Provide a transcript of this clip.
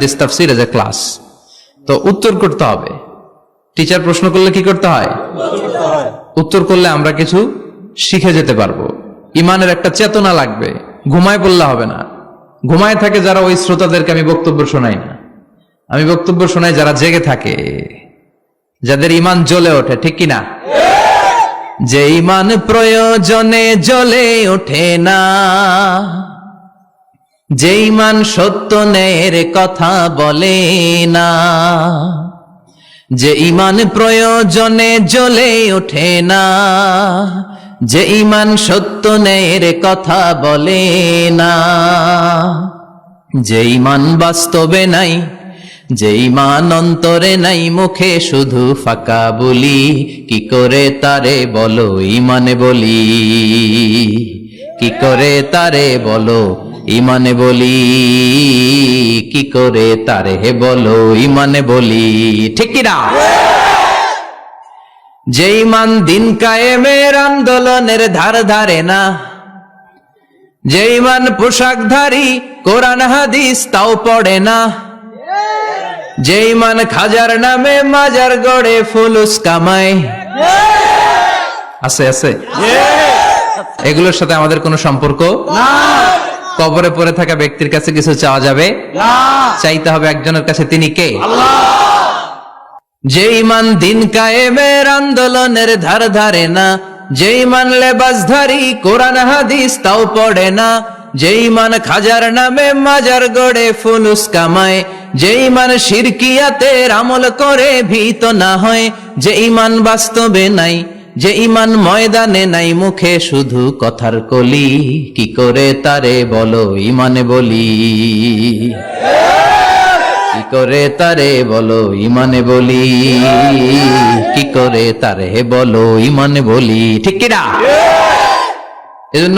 This Tafsir as a class. তো উত্তর করতে হবে। টিচার প্রশ্ন করলে কি করতে হয়? উত্তর করলে আমরা কিছু শিখে যেতে পারবো। ইমানের একটা চেতনা লাগবে। ঘুমায় পড়লে হবে না। ঘুমায় থাকে যারা, ওই শ্রোতাদেরকে আমি বক্তব্য শোনাই না। আমি বক্তব্য শোনাই যারা জেগে থাকে, যাদের ইমান জ্বলে ওঠে, ঠিক কিনা? যে ইমান প্রয়োজনে জ্বলে ওঠে না, যে ইমান সত্য ন্যায়ের কথা বলে না, যে ইমান প্রয়োজনে জ্বলে ওঠে না, যে ইমান সত্য ন্যায়ের কথা বলে না, যে ইমান বাস্তবে নাই, যে ইমান অন্তরে নাই, মুখে শুধু ফাঁকা বলি, কি করে তারে বলো ইমানে বলি, কি করে তারে বলো ইমানে বলি, কি করে তারে বলো ইমানে বলি, ঠিক কিনা? যে ইমান দিন কায়েমের আন্দোলনের ধার ধারে না, যে ইমান পোশাকধারী কোরআন হাদিস তাও পড়ে না, যে ইমান খাজার নামে মাজার গড়ে ফুলুস কামায়, আছে আছে, এগুলোর সাথে আমাদের কোনো সম্পর্ক না। কবরে পড়ে থাকা ব্যক্তির কাছে কিছু চাওয়া যাবে না, চাইতে হবে একজনের কাছে, তিনি কে? আল্লাহ। যে ইমান দিন কায়েমের আন্দোলনের ধার ধারে না, যে ইমান লেবাসধারী কোরআন হাদিস তাও পড়ে না, যে ইমান খাজার নামে মাজার গড়ে ফুলুস কামায়, যে ইমান শিরকিয়াতের আমল করে ভীত না হয়, যে ইমান বাস্তবে নাই, যে ইমান ময়দানে নাই, মুখে শুধু কথার কলি, কি করে তারে বলো ইমানে বলি, কি করে তারে বলো ইমানে বলি, কি করে তারে বলো ইমানে বলি, ঠিক কিনা? এজন্য